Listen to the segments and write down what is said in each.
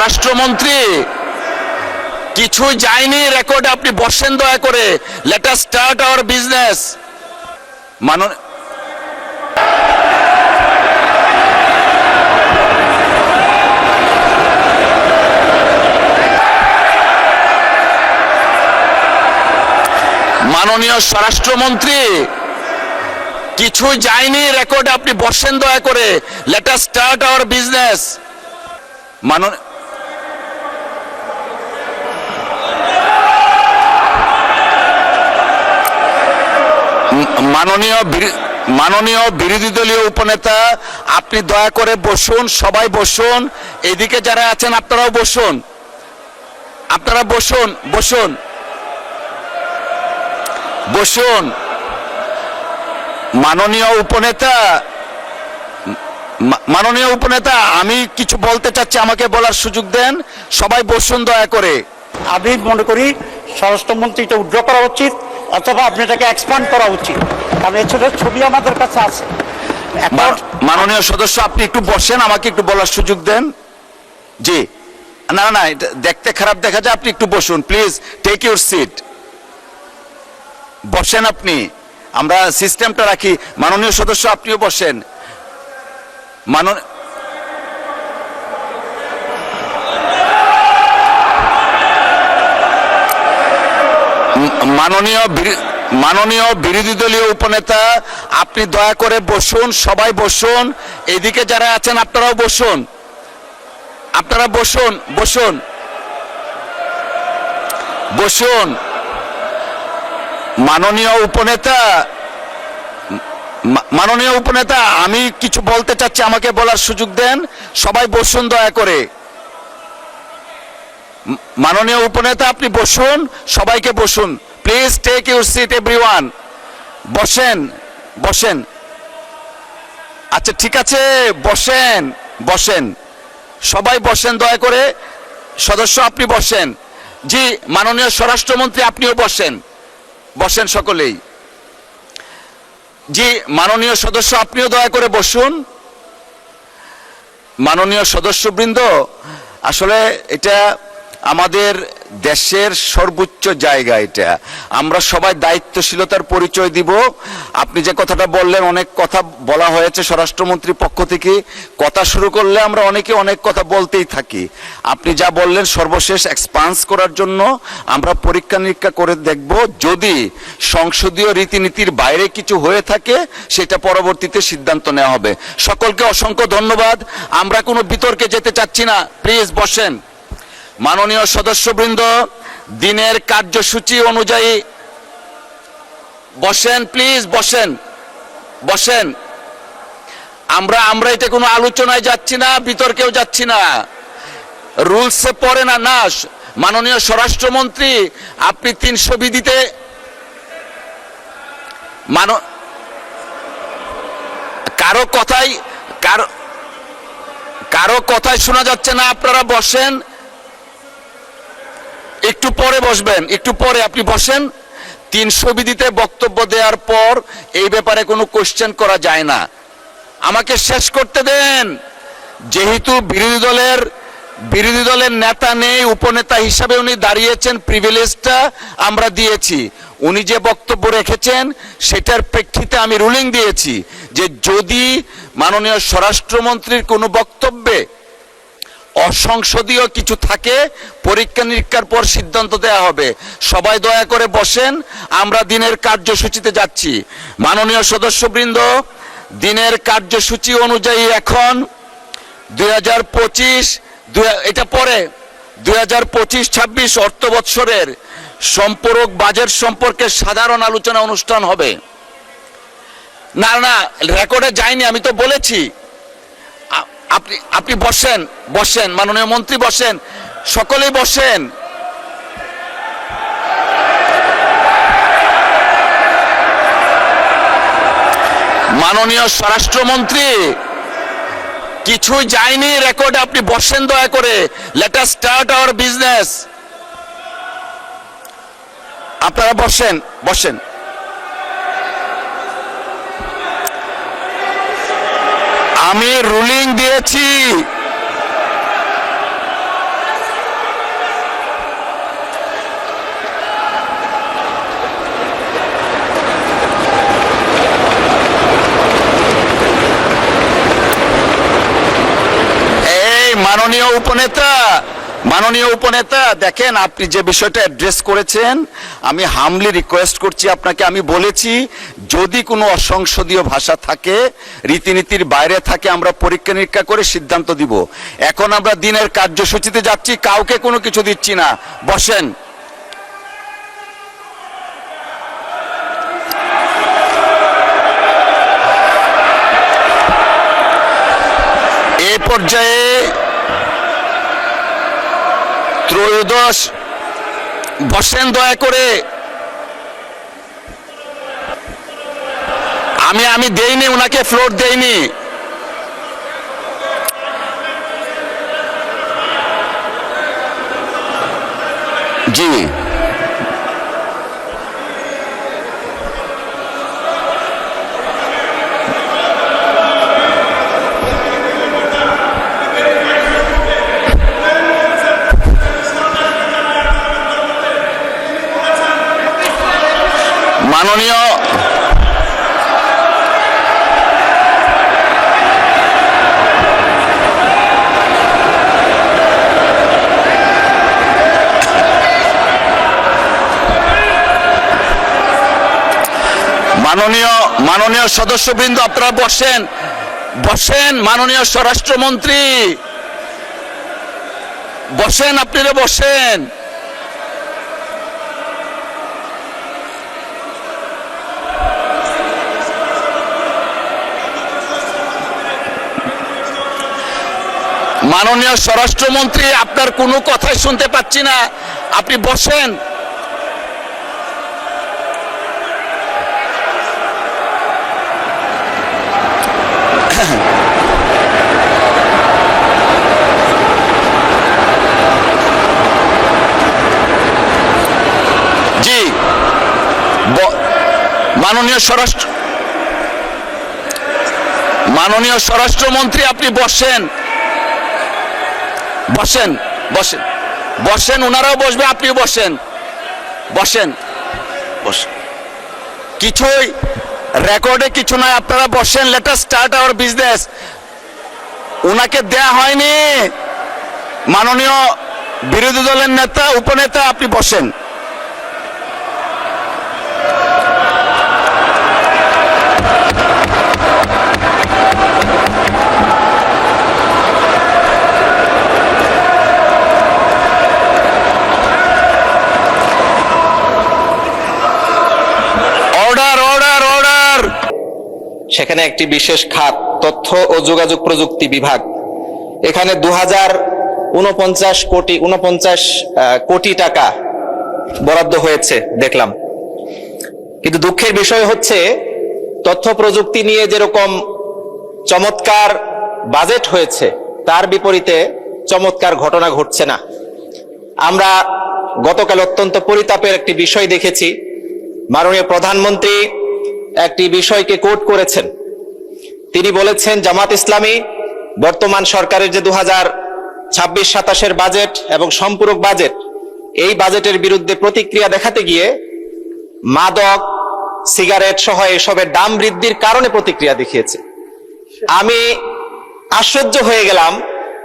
স্বরাষ্ট্রমন্ত্রী কিছু যায়নি রেকর্ডে, আপনি বসেন দয়া করে। Let us start our business. মাননীয় স্বরাষ্ট্রমন্ত্রী কিছু যায়নি রেকর্ডে, আপনি বসেন দয়া করে। Let us start our business. মাননীয় বিরোধী দলীয় উপনেতা, আপনি দয়া করে বসুন, সবাই বসুন। এদিকে যারা আছেন আপনারাও বসুন, আপনারা বসুন বসুন বসুন। মাননীয় উপনেতা, আমি কিছু বলতে চাচ্ছি, আমাকে বলার সুযোগ দেন। সবাই বসুন দয়া করে। আমি মনে করি স্বরাষ্ট্রমন্ত্রী এটা উইথড্র করা উচিত, অথবা আপনি এটাকে এক্সপান্ড করা উচিত, কারণ এছাড়া ছবি আমাদের কাছে আছে। মাননীয় সদস্য, আপনি একটু বসেন, আমাকে একটু বলার সুযোগ দেন। জি, না না, এটা দেখতে খারাপ দেখা যায়, আপনি একটু বসুন প্লিজ। টেক ইউর সিট, বসেন আপনি। আমরা সিস্টেমটা রাখি। মাননীয় সদস্য, আপনিও বসেন। মাননীয় বিরোধী দলীয় উপনেতা, আপনি দয়া করে বসুন, সবাই বসুন। এদিকে যারা আছেন আপনারাও বসুন, আপনারা বসুন বসুন বসুন। মাননীয় উপনেতা, আমি কিছু বলতে চাচ্ছি, আমাকে বলার সুযোগ দেন। সবাই বসুন দয়া করে। মাননীয় উপনেতা, আপনি বসুন, সবাইকে বসুন please. Take your seat everyone. বসেন বসেন। আচ্ছা ঠিক আছে, বসেন বসেন, সবাই বসেন দয়া করে। সদস্য, আপনি বসেন। জি, মাননীয় স্বরাষ্ট্রমন্ত্রী, আপনিও বসেন, বসেন সকলেই। জি, মাননীয় সদস্য, আপনিও দয়া করে বসুন। মাননীয় সদস্যবৃন্দ, আসলে এটা আমাদের দেশের সর্বোচ্চ জায়গা। এটা আমরা সবাই দায়িত্বশীলতার পরিচয় দিব। আপনি যে কথাটা বললেন, অনেক কথা বলা হয়েছে স্বরাষ্ট্রমন্ত্রীর পক্ষ থেকে। কথা শুরু করলে আমরা অনেকে অনেক কথা বলতেই থাকি। আপনি যা বললেন সর্বশেষ এক্সপান্স করার জন্য আমরা পরীক্ষা নিরীক্ষা করে দেখব। যদি সংসদীয় রীতিনীতির বাইরে কিছু হয়ে থাকে, সেটা পরবর্তীতে সিদ্ধান্ত নেওয়া হবে। সকলকে অসংখ্য ধন্যবাদ। আমরা কোনো বিতর্কে যেতে চাচ্ছি না, প্লিজ বসেন। মাননীয় সদস্যবৃন্দ, দিনের কার্যসূচি অনুযায়ী বসেন প্লিজ, বসেন বসেন। আমরা এটা কোনো আলোচনায় যাচ্ছি না, বিতর্কেও যাচ্ছি না, রুলসে পড়ে না। মাননীয় স্বরাষ্ট্রমন্ত্রী, আপনি 300 বিধিতে কারো কথাই শোনা যাচ্ছে না। আপনারা বসেন, একটু পরে বসবেন, একটু পরে আপনি বসেন। 300 বিধিতে বক্তব্য দেওয়ার পর এই ব্যাপারে কোনো কোশ্চেন করা যায় না। আমাকে শেষ করতে দেন। যেহেতু বিরোধী দলের নেতা নেই, উপনেতা হিসাবে উনি দাঁড়িয়েছেন, প্রিভিলেজটা আমরা দিয়েছি। উনি যে বক্তব্য রেখেছেন সেটার প্রেক্ষিতে আমি রুলিং দিয়েছি যে যদি মাননীয় স্বরাষ্ট্রমন্ত্রীর কোনো বক্তব্যে অসংসদীয় কিছু থাকে, পরীক্ষা নিরীক্ষার পর সিদ্ধান্ত দেওয়া হবে। সবাই দয়া করে বসেন, আমরা দিনের কার্যসূচিতে যাচ্ছি। মাননীয় সদস্যবৃন্দ, দিনের কার্যসূচি অনুযায়ী এখন 2025 এটা পরে 2025-26 অর্থ বৎসরের সম্পূরক বাজেট সম্পর্কে সাধারণ আলোচনা অনুষ্ঠান হবে। না না, রেকর্ডে যায়নি, আমি তো বলেছি। আপনি বসেন বসেন, মাননীয় মন্ত্রী বসেন, সকলেই বসেন। মাননীয় স্বরাষ্ট্রমন্ত্রী কিছু যায়নি রেকর্ডে, আপনি বসেন দয়া করে। Let us start our business. আপনারা বসেন বসেন। আমি রুলিং দিয়েছি, মাননীয় উপনেতা দেখেন, আপনি যে বিষয়টা অ্যাড্রেস করেছেন, আমি হামলি রিকোয়েস্ট করছি আপনাকে। আমি বলেছি যদি কোনো অসংসদীয় ভাষা থাকে, রীতিনীতির বাইরে থাকে, আমরা পরীক্ষা নিরীক্ষা করে সিদ্ধান্ত দিব। এখন আমরা দিনের কার্যসূচিতে যাচ্ছি, কাউকে কোনো কিছু দিচ্ছি না। বসেন। এ পর্যায়ে ত্রয়োদশ, বসেন দয়া করে। আমি দেইনি, ওনাকে ফ্লোর দেইনি। জি, মাননীয় মাননীয় সদস্যবৃন্দ, আপনারা বসেন। মাননীয় স্বরাষ্ট্রমন্ত্রী বসেন, আপনারা বসেন। মাননীয় স্বরাষ্ট্রমন্ত্রী, আপনার কোনো কথাই শুনতে পাচ্ছি না, আপনি বসেন। জি, মাননীয় স্বরাষ্ট্রমন্ত্রী, আপনি বসেন। ওনারাও বসবে, আপনিও বসেন। কিছুই রেকর্ডে কিছু নাই, আপনারা বসেন। Let us start our business. ওনাকে দেয়া হয়নি। মাননীয় বিরোধী দলের নেতা, উপনেতা, আপনি বসেন। সেখানে একটি বিশেষ খাত তথ্য ও যোগাযোগ প্রযুক্তি বিভাগ, এখানে 2049 কোটি টাকা বরাদ্দ হয়েছে দেখলাম। কিন্তু দুঃখের বিষয় হচ্ছে, তথ্য প্রযুক্তি নিয়ে যেরকম চমৎকার বাজেট হয়েছে, তার বিপরীতে চমৎকার ঘটনা ঘটছে না। আমরা গতকাল অত্যন্ত পরিতাপের একটি বিষয় দেখেছি। মাননীয় প্রধানমন্ত্রী একটি বিষয়কে কোট করেছেন। তিনি বলেছেন, জামাত ইসলামী বর্তমান সরকারের যে 2026-27 বাজেট এবং সম্পূরক বাজেট, এই বাজেটের বিরুদ্ধে প্রতিক্রিয়া দেখাতে গিয়ে মাদক, সিগারেট সহ এসবের দাম বৃদ্ধির কারণে প্রতিক্রিয়া দেখিয়েছে। আমি আশ্চর্য হয়ে গেলাম,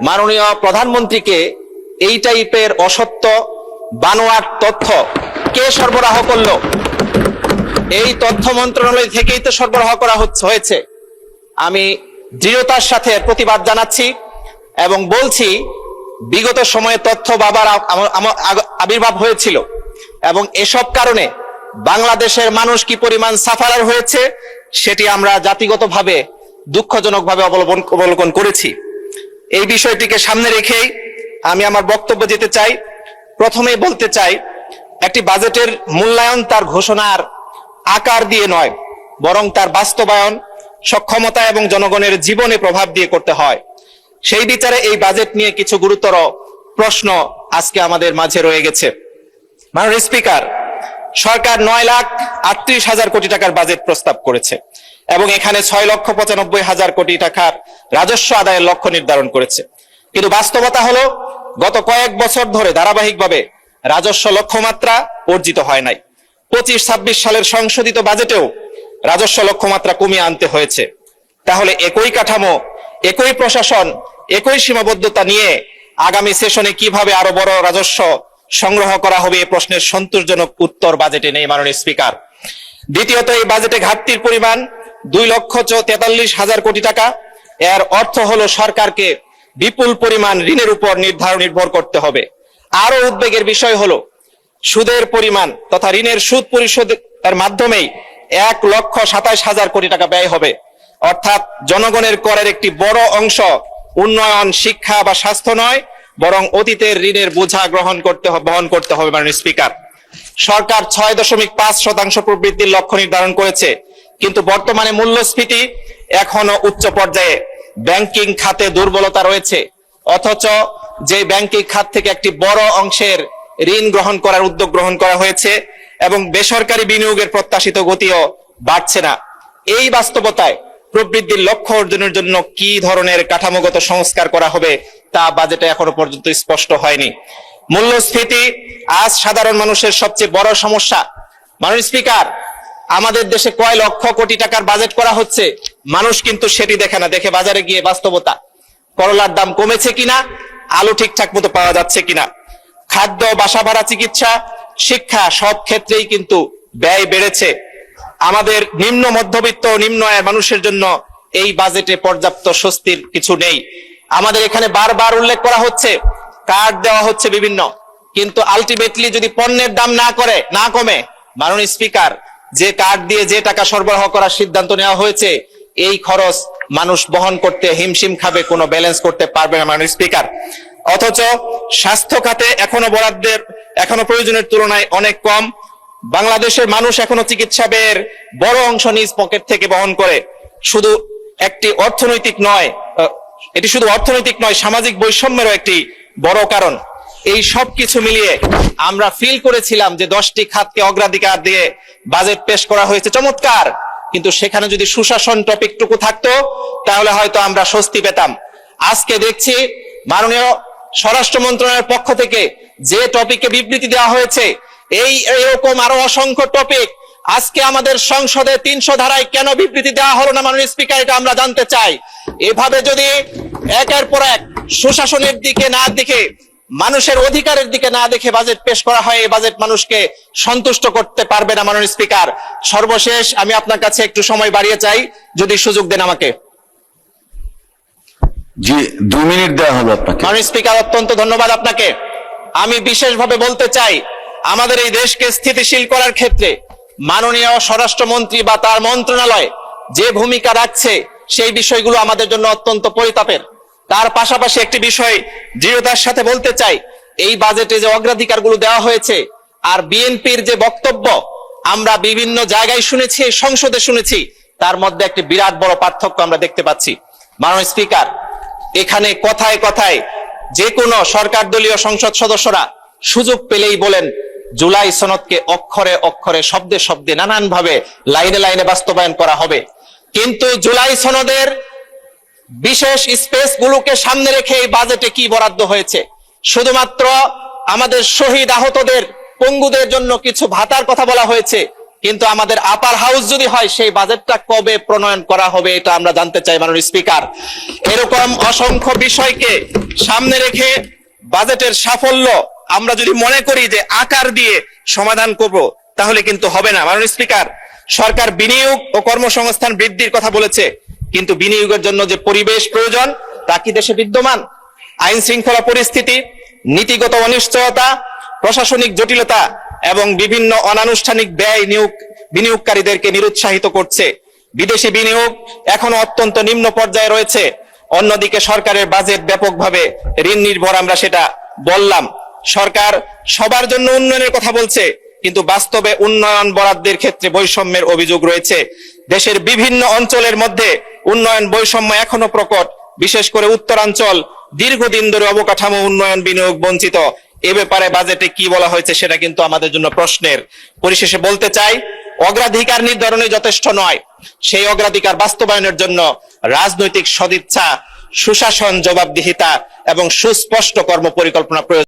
মাননীয় প্রধানমন্ত্রীকে এই টাইপের অসত্য বানোয়াট তথ্য কে সরবরাহ করলো? এই তথ্য মন্ত্রণালয় থেকেই তো সরবরাহ করা হয়েছে। আমি দৃঢ়তার সাথে প্রতিবাদ জানাচ্ছি এবং বলছি, বিগত সময়ে তথ্য বাবার আবির্ভাব হয়েছিল এবং এসব কারণে বাংলাদেশের মানুষ কি পরিমাণ সাফারার হয়েছে সেটি আমরা জাতিগতভাবে দুঃখজনকভাবে অবলোকন করেছি। এই বিষয়টিকে সামনে রেখেই আমি আমার বক্তব্য দিতে চাই। প্রথমেই বলতে চাই, একটি বাজেটের মূল্যায়ন তার ঘোষণার আকার দিয়ে নয়, বরং তার বাস্তবায়ন, সক্ষমতা এবং জনগণের জীবনে প্রভাব দিয়ে করতে হয়। সেই বিচারে এই বাজেট নিয়ে কিছু গুরুতর প্রশ্ন আজকে আমাদের মাঝে রয়ে গেছে। মাননীয় স্পিকার, সরকার 9,38,000 কোটি টাকার বাজেট প্রস্তাব করেছে এবং এখানে 6,95,000 কোটি টাকার রাজস্ব আদায়ের লক্ষ্য নির্ধারণ করেছে। কিন্তু বাস্তবতা হলো, গত কয়েক বছর ধরে ধারাবাহিকভাবে রাজস্ব লক্ষ্যমাত্রা অর্জিত হয় নাই। 25-26 সালের সংশোধিত বাজেটেও রাজস্ব লক্ষ্যমাত্রা কমিয়ে আনতে হয়েছে। তাহলে একই কাঠামো, একই প্রশাসন, একই সীমাবদ্ধতা নিয়ে আগামী সেশনে কিভাবে আরো বড় রাজস্ব সংগ্রহ করা হবে এই প্রশ্নের সন্তোষজনক উত্তর বাজেটে নেই মাননীয় স্পিকার। দ্বিতীয়ত, এই বাজেটে ঘাটতির পরিমাণ 2,43,000 কোটি টাকা। এর অর্থ হলো সরকারকে বিপুল পরিমাণ ঋণের উপর নির্ভর করতে হবে। আরো উদ্বেগের বিষয় হলো সুদের পরিমাণ তথা ঋণের সুদ পরিশোধের মাধ্যমেই 1,27,000 কোটি টাকা ব্যয় হবে। অর্থাৎ জনগণের করের একটি বড় অংশ উন্নয়ন, শিক্ষা বা স্বাস্থ্য নয়, বরং অতীতের ঋণের বোঝা বহন করতে হবে মাননীয় স্পিকার। সরকার 6.5% প্রবৃদ্ধির লক্ষ্য নির্ধারণ করেছে, কিন্তু বর্তমানে মূল্যস্ফীতি এখনো উচ্চ পর্যায়ে। ব্যাংকিং খাতে দুর্বলতা রয়েছে, অথচ যে ব্যাংকিং খাত থেকে একটি বড় অংশের ঋণ গ্রহণ করার উদ্যোগ গ্রহণ করা হয়েছে এবং বেসরকারি বিনিয়োগের প্রত্যাশিত গতিও বাড়ছে না। এই বাস্তবতায় প্রবৃদ্ধির লক্ষ্য অর্জনের জন্য কি ধরনের কাঠামোগত সংস্কার করা হবে তা বাজেটে এখনো পর্যন্ত স্পষ্ট হয়নি। মূল্যস্ফীতি আজ সাধারণ মানুষের সবচেয়ে বড় সমস্যা। মাননীয় স্পিকার, আমাদের দেশে কয় লক্ষ কোটি টাকার বাজেট করা হচ্ছে, মানুষ কিন্তু সেটি দেখে না, দেখে বাজারে গিয়ে বাস্তবতা। করলার দাম কমেছে কিনা, আলু ঠিকঠাক মতো পাওয়া যাচ্ছে কিনা, খাদ্য, বাসা ভাড়া, চিকিৎসা, শিক্ষা সব ক্ষেত্রেই কিন্তু ব্যয় বেড়েছে। আমাদের নিম্ন মধ্যবিত্ত নিম্ন আয়ের মানুষের জন্য এই বাজেটে পর্যাপ্ত স্বস্তির কিছু নেই। আমাদের এখানে বারবার উল্লেখ করা হচ্ছে কার্ড দেওয়া হচ্ছে বিভিন্ন, কিন্তু আলটিমেটলি যদি পণ্যের দাম না কমে মাননীয় স্পিকার, যে কার্ড দিয়ে যে টাকা সরবরাহ করার সিদ্ধান্ত নেওয়া হয়েছে এই খরচ মানুষ বহন করতে হিমশিম খাবে, কোনো ব্যালেন্স করতে পারবে না মাননীয় স্পিকার। অথচ স্বাস্থ্য খাতে এখনো প্রয়োজনের তুলনায় অনেক কম। বাংলাদেশের মানুষ এখনো চিকিৎসা ব্যয়ের বড় অংশ নিজ পকেট থেকে বহন করে। এটি শুধু অর্থনৈতিক নয়, সামাজিক বৈষম্যেরও একটি বড় কারণ। এই সব কিছু মিলিয়ে আমরা ফিল করেছিলাম যে 10টি খাতকে অগ্রাধিকার দিয়ে বাজেট পেশ করা হয়েছে, চমৎকার, কিন্তু সেখানে যদি সুশাসন টপিকটুকু থাকতো তাহলে হয়তো আমরা স্বস্তি পেতাম। আজকে দেখছি মাননীয় স্বরাষ্ট্র মন্ত্রণালয়ের পক্ষ থেকে যে টপিকে বিবৃতি দেওয়া হয়েছে, এরকম আরো অসংখ্য টপিক আজকে আমাদের সংসদে 300 ধারায় কেন বিবৃতি দেওয়া হলো না মাননীয় স্পিকার, এটা আমরা জানতে চাই। এভাবে যদি একের পর এক সুশাসনের দিকে না দেখে, মানুষের অধিকারের দিকে না দেখে বাজেট পেশ করা হয়, এই বাজেট মানুষকে সন্তুষ্ট করতে পারবে না মাননীয় স্পিকার। সর্বশেষ আমি আপনার কাছে একটু সময় বাড়িয়ে চাই, যদি সুযোগ দেন আমাকে। জি, 2 মিনিট দেওয়া হলো আপনাকে। মাননীয় স্পিকার, অত্যন্ত ধন্যবাদ আপনাকে। আমি বিশেষভাবে বলতে চাই, আমাদের এই দেশকে স্থিতিশীল করার ক্ষেত্রে মাননীয় স্বরাষ্ট্রমন্ত্রী বা তার মন্ত্রণালয় যে ভূমিকা রাখছে সেই বিষয়গুলো আমাদের জন্য অত্যন্ত পরিতাপের। তার পাশাপাশি একটি বিষয় দৃঢ়তার সাথে বলতে চাই, এই বাজেটে যে অগ্রাধিকারগুলো দেওয়া হয়েছে আর বিএনপির যে বক্তব্য আমরা বিভিন্ন জায়গায় শুনেছি, সংসদে শুনেছি, তার মধ্যে একটি বিরাট বড় পার্থক্য আমরা দেখতে পাচ্ছি। মাননীয় স্পিকার, এখানে কথায় কথায় যে কোনো সরকার দলীয় সংসদ সদস্যরা সুযোগ পেলেই বলেন জুলাই সনদকে অক্ষরে অক্ষরে, শব্দে শব্দে, নানান ভাবে লাইনে লাইনে বাস্তবায়ন করা হবে, কিন্তু জুলাই সনদের বিশেষ স্পেস গুলোকে সামনে রেখে এই বাজেটে কি বরাদ্দ হয়েছে? শুধুমাত্র আমাদের শহীদ আহতদের, পঙ্গুদের জন্য কিছু ভাতার কথা বলা হয়েছে, কিন্তু আমাদের আপার হাউস যদি হয় সেই বাজেটটা কবে প্রণয়ন করা হবে এটা আমরা জানতে চাই মাননীয় স্পিকার। এরকম অসংখ্য বিষয়কে সামনে রেখে বাজেটের সাফল্য আমরা যদি মনে করি যে আকার দিয়ে সমাধান করব, তাহলে কিন্তু হবে না। মাননীয় স্পিকার, সরকার বিনিয়োগ ও কর্মসংস্থান বৃদ্ধির কথা বলেছে, কিন্তু বিনিয়োগের জন্য যে পরিবেশ প্রয়োজন তা কি দেশে বিদ্যমান? আইন শৃঙ্খলা পরিস্থিতি, নীতিগত অনিশ্চয়তা, প্রশাসনিক জটিলতা এবং বিভিন্ন অনানুষ্ঠানিক ব্যয় বিনিয়োগকারীদেরকে নিরুৎসাহিত করছে। বিদেশি বিনিয়োগ এখনো অত্যন্ত নিম্ন পর্যায়ে রয়েছে। অন্যদিকে সরকারের বাজেট ব্যাপকভাবে ঋণ নির্ভর, আমরা সেটা বললাম। সরকার সবার জন্য উন্নয়নের কথা বলছে, কিন্তু বাস্তবে উন্নয়ন বরাদ্দের ক্ষেত্রে বৈষম্যের অভিযোগ রয়েছে। দেশের বিভিন্ন অঞ্চলের মধ্যে উন্নয়ন বৈষম্য এখনো প্রকট, বিশেষ করে উত্তরাঞ্চল দীর্ঘদিন ধরে অবকাঠামো উন্নয়ন বিনিয়োগ বঞ্চিত। এ ব্যাপারে বাজেটে কি বলা হয়েছে সেটা কিন্তু আমাদের জন্য প্রশ্নের। পরিশেষে বলতে চাই, অগ্রাধিকার নির্ধারণে যথেষ্ট নয়, সেই অগ্রাধিকার বাস্তবায়নের জন্য রাজনৈতিক সদিচ্ছা, সুশাসন, জবাবদিহিতা এবং সুস্পষ্ট কর্মপরিকল্পনা প্রয়োজন।